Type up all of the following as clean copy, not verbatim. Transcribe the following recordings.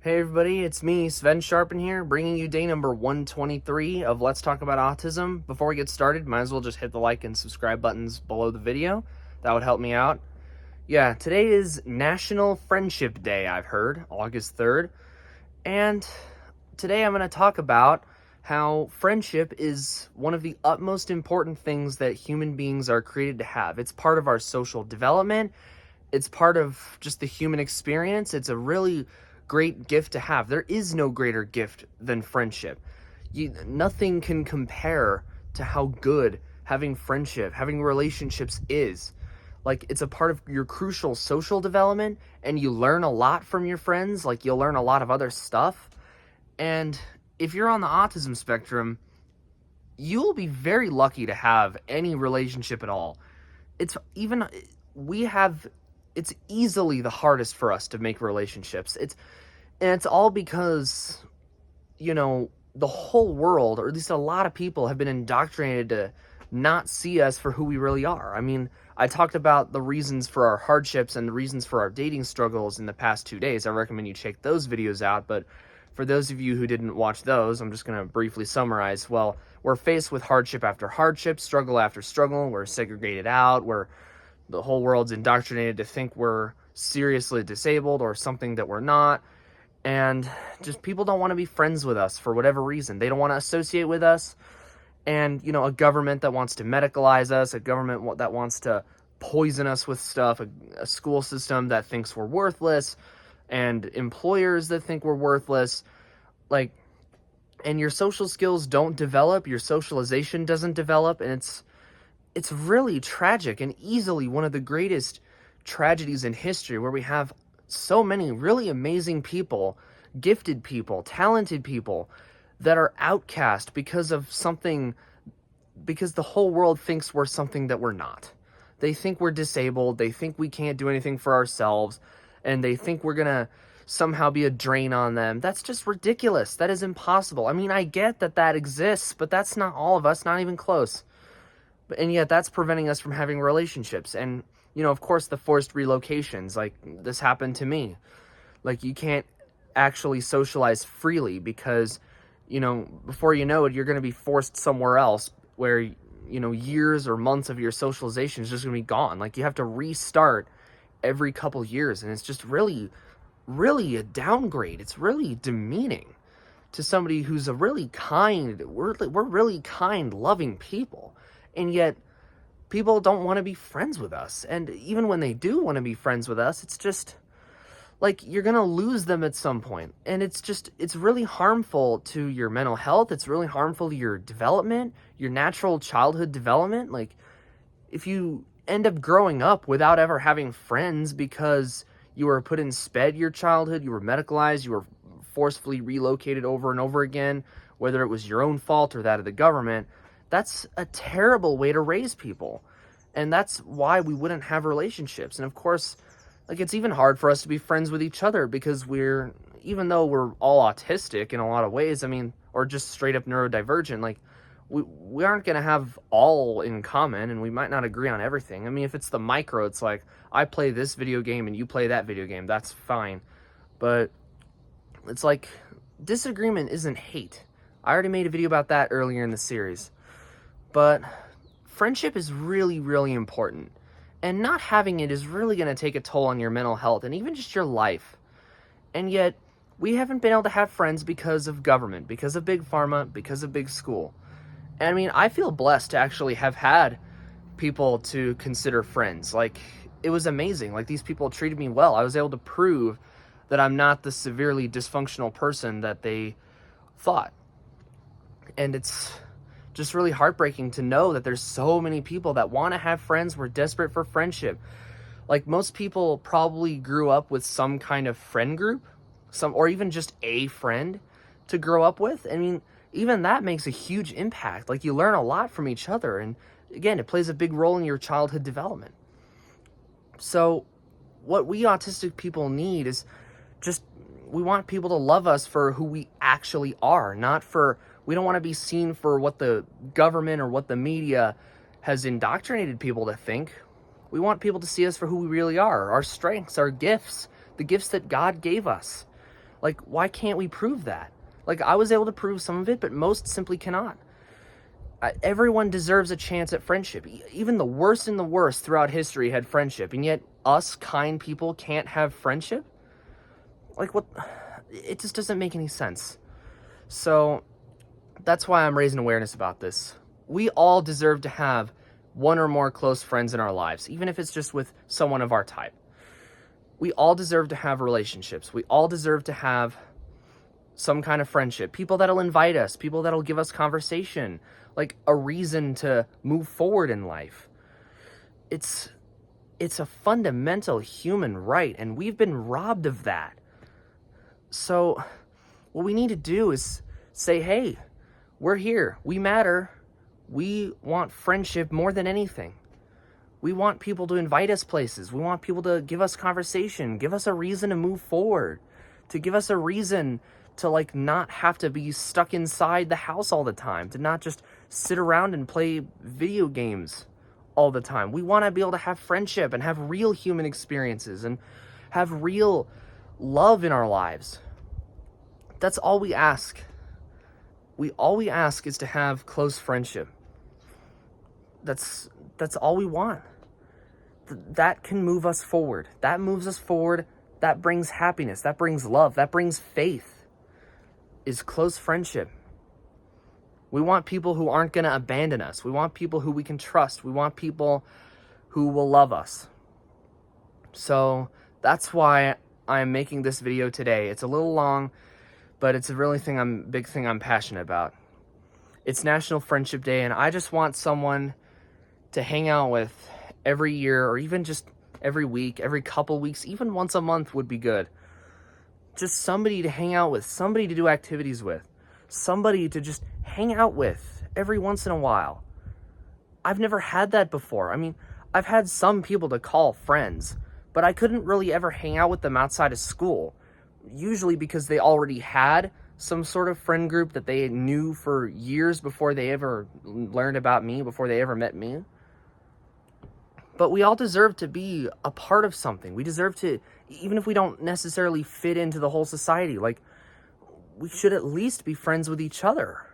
Hey everybody, it's me, Sven Sharpen here, bringing you day number 123 of Let's Talk About Autism. Before we get started, might as well just hit the like and subscribe buttons below the video. That would help me out. Yeah, today is National Friendship Day, I've heard, August 3rd. And today I'm going to talk about how friendship is one of the utmost important things that human beings are created to have. It's part of our social development. It's part of just the human experience. It's a really great gift to have. There is no greater gift than friendship. Nothing can compare to how good having friendship, having relationships is. Like, it's a part of your crucial social development, and you learn a lot from your friends. Like, you'll learn a lot of other stuff. And if you're on the autism spectrum, you'll be very lucky to have any relationship at all. It's even, we have, it's easily the hardest for us to make relationships. It's all because, the whole world, or at least a lot of people, have been indoctrinated to not see us for who we really are. I mean, I talked about the reasons for our hardships and the reasons for our dating struggles in the past 2 days. I recommend you check those videos out, but for those of you who didn't watch those, I'm just going to briefly summarize. Well, we're faced with hardship after hardship, struggle after struggle. We're segregated out. The whole world's indoctrinated to think we're seriously disabled or something that we're not. And just people don't want to be friends with us for whatever reason. They don't want to associate with us. And, a government that wants to medicalize us, a government that wants to poison us with stuff, a school system that thinks we're worthless, and employers that think we're worthless. And your social skills don't develop, your socialization doesn't develop, and it's really tragic and easily one of the greatest tragedies in history, where we have so many really amazing people, gifted people, talented people that are outcast because the whole world thinks we're something that we're not. They think we're disabled, they think we can't do anything for ourselves, and they think we're gonna somehow be a drain on them. That's just ridiculous. That is impossible. I mean, I get that exists, but that's not all of us, not even close. And yet that's preventing us from having relationships. And, of course, the forced relocations, like this happened to me. Like, you can't actually socialize freely because, before you know it, you're going to be forced somewhere else where, years or months of your socialization is just going to be gone. Like, you have to restart every couple years, and it's just really, really a downgrade. It's really demeaning to somebody who's a really kind, we're really kind, loving people. And yet people don't want to be friends with us. And even when they do want to be friends with us, it's just like you're going to lose them at some point. And it's really harmful to your mental health. It's really harmful to your development, your natural childhood development. Like, if you end up growing up without ever having friends because you were put in sped your childhood, you were medicalized, you were forcefully relocated over and over again, whether it was your own fault or that of the government, that's a terrible way to raise people. And that's why we wouldn't have relationships. And of course, it's even hard for us to be friends with each other because even though we're all autistic in a lot of ways, or just straight up neurodivergent, we aren't going to have all in common, and we might not agree on everything. If it's the micro, it's like, I play this video game and you play that video game, that's fine. But it's like, disagreement isn't hate. I already made a video about that earlier in the series. But friendship is really, really important. And not having it is really going to take a toll on your mental health and even just your life. And yet, we haven't been able to have friends because of government, because of big pharma, because of big school. And I feel blessed to actually have had people to consider friends. It was amazing. These people treated me well. I was able to prove that I'm not the severely dysfunctional person that they thought. And it's just really heartbreaking to know that there's so many people that want to have friends. We're desperate for friendship. Most people probably grew up with some kind of friend group, or even just a friend to grow up with. Even that makes a huge impact. You learn a lot from each other. And again, it plays a big role in your childhood development. So what we autistic people need is we want people to love us for who we actually are, we don't want to be seen for what the government or what the media has indoctrinated people to think. We want people to see us for who we really are, our strengths, our gifts, the gifts that God gave us. Like, why can't we prove that? Like, I was able to prove some of it, but most simply cannot. Everyone deserves a chance at friendship. Even the worst in the worst throughout history had friendship, and yet us kind people can't have friendship? Like, what? It just doesn't make any sense. So that's why I'm raising awareness about this. We all deserve to have one or more close friends in our lives, even if it's just with someone of our type. We all deserve to have relationships. We all deserve to have some kind of friendship. People that'll invite us, people that'll give us conversation, like a reason to move forward in life. It's a fundamental human right, and we've been robbed of that. So what we need to do is say, hey, we're here. We matter. We want friendship more than anything. We want people to invite us places. We want people to give us conversation, give us a reason to move forward, to give us a reason to like not have to be stuck inside the house all the time, to not just sit around and play video games all the time. We want to be able to have friendship and have real human experiences and have real love in our lives. That's all we ask. All we ask is to have close friendship. That's all we want. That can move us forward. That moves us forward. That brings happiness. That brings love. That brings faith. Is close friendship. We want people who aren't going to abandon us. We want people who we can trust. We want people who will love us. So that's why I'm making this video today. It's a little long, but it's a really big thing I'm passionate about. It's National Friendship Day, and I just want someone to hang out with every year, or even just every week, every couple weeks, even once a month would be good. Just somebody to hang out with, somebody to do activities with, somebody to just hang out with every once in a while. I've never had that before. I mean, I've had some people to call friends, but I couldn't really ever hang out with them outside of school, usually because they already had some sort of friend group that they knew for years before they ever learned about me, before they ever met me. But we all deserve to be a part of something. We deserve to, even if we don't necessarily fit into the whole society, like, we should at least be friends with each other.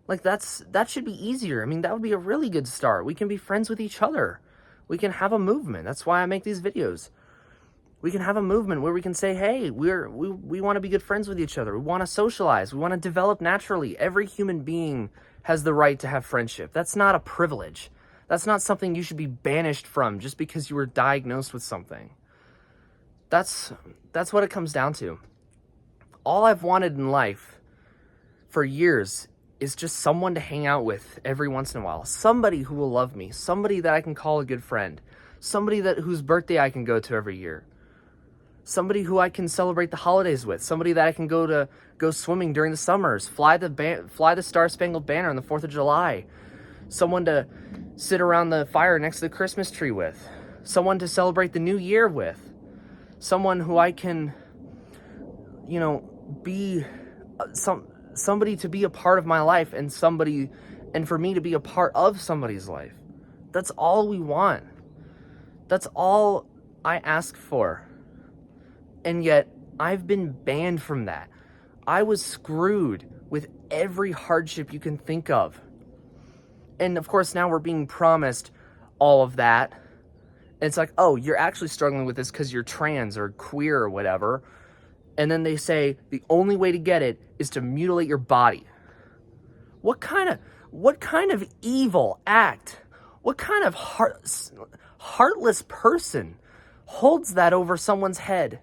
Like, that should be easier. I mean, that would be a really good start. We can be friends with each other. We can have a movement. That's why I make these videos. We can have a movement where we can say, hey, we want to be good friends with each other. We want to socialize. We want to develop naturally. Every human being has the right to have friendship. That's not a privilege. That's not something you should be banished from just because you were diagnosed with something. That's what it comes down to. All I've wanted in life for years is just someone to hang out with every once in a while. Somebody who will love me. Somebody that I can call a good friend. Somebody whose birthday I can go to every year. Somebody who I can celebrate the holidays with. Somebody that I can go swimming during the summers. Fly the Star-Spangled Banner on the 4th of July. Someone to sit around the fire next to the Christmas tree with. Someone to celebrate the new year with. Someone who I can, be somebody to be a part of my life, and for me to be a part of somebody's life. That's all we want. That's all I ask for. And yet I've been banned from that. I was screwed with every hardship you can think of. And of course, now we're being promised all of that. And it's like, oh, you're actually struggling with this because you're trans or queer or whatever. And then they say the only way to get it is to mutilate your body. What kind of evil act? What kind of heartless person holds that over someone's head?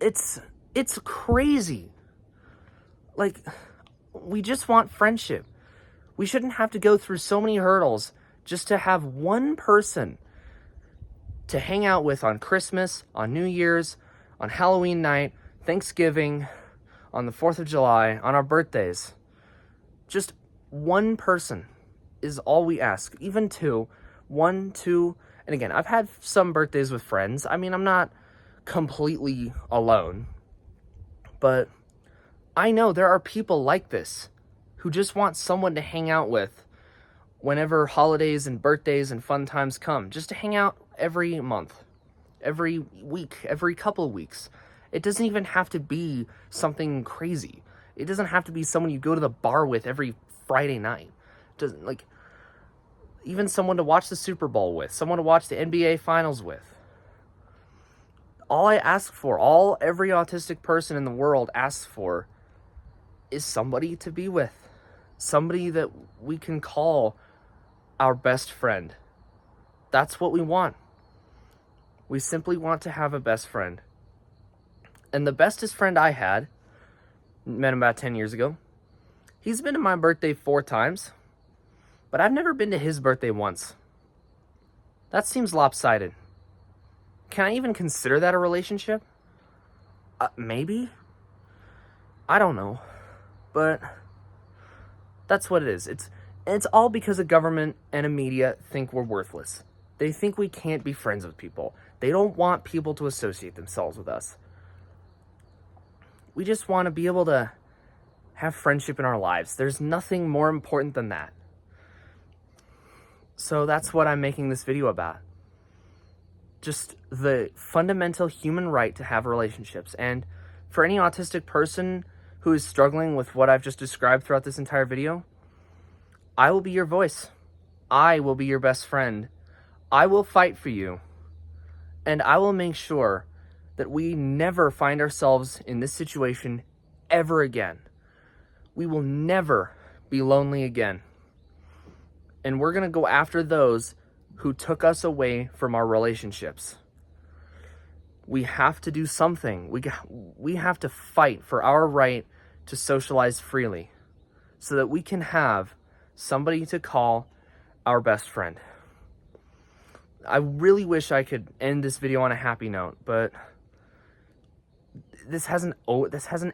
It's crazy. Like, we just want friendship. We shouldn't have to go through so many hurdles just to have one person to hang out with on Christmas, on New Year's, on Halloween night, Thanksgiving, on the 4th of July, on our birthdays. Just one person is all we ask. Even two, one, two. And again, I've had some birthdays with friends. I mean, I'm not completely alone. But I know there are people like this who just want someone to hang out with whenever holidays and birthdays and fun times come. Just to hang out every month, every week, every couple of weeks. It doesn't even have to be something crazy. It doesn't have to be someone you go to the bar with every Friday night. It doesn't, like, even someone to watch the Super Bowl with, someone to watch the NBA Finals with. All I ask for, all every autistic person in the world asks for, is somebody to be with. Somebody that we can call our best friend. That's what we want. We simply want to have a best friend. And the bestest friend I had, met him about 10 years ago, he's been to my birthday 4 times, but I've never been to his birthday once. That seems lopsided. Can I even consider that a relationship? Maybe? I don't know. But that's what it is. It's all because the government and the media think we're worthless. They think we can't be friends with people. They don't want people to associate themselves with us. We just want to be able to have friendship in our lives. There's nothing more important than that. So that's what I'm making this video about. Just the fundamental human right to have relationships. And for any autistic person who is struggling with what I've just described throughout this entire video, I will be your voice. I will be your best friend. I will fight for you. And I will make sure that we never find ourselves in this situation ever again. We will never be lonely again. And we're going to go after those who took us away from our relationships. We have to do something. We have to fight for our right to socialize freely so that we can have somebody to call our best friend. I really wish I could end this video on a happy note, but this hasn't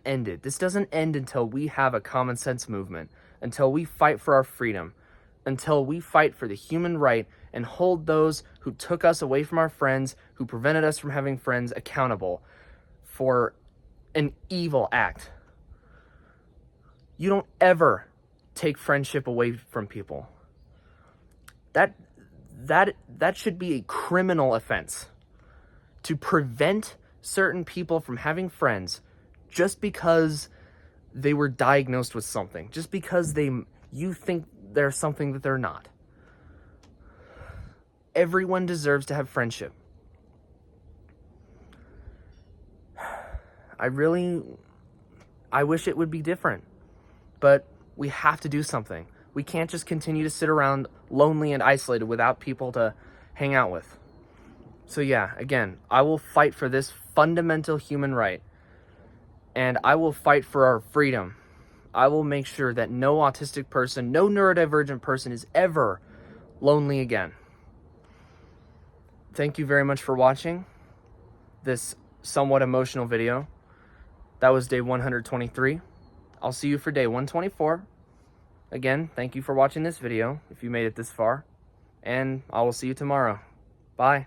ended. This doesn't end until we have a common sense movement, until we fight for our freedom, until we fight for the human right and hold those who took us away from our friends, who prevented us from having friends, accountable for an evil act. You don't ever take friendship away from people. That should be a criminal offense. To prevent certain people from having friends just because they were diagnosed with something, just because you think they're something that they're not. Everyone deserves to have friendship. I wish it would be different, but we have to do something. We can't just continue to sit around lonely and isolated without people to hang out with. So yeah, again, I will fight for this fundamental human right, and I will fight for our freedom. I will make sure that no autistic person, no neurodivergent person is ever lonely again. Thank you very much for watching this somewhat emotional video. That was day 123. I'll see you for day 124. Again, thank you for watching this video, if you made it this far, and I will see you tomorrow. Bye.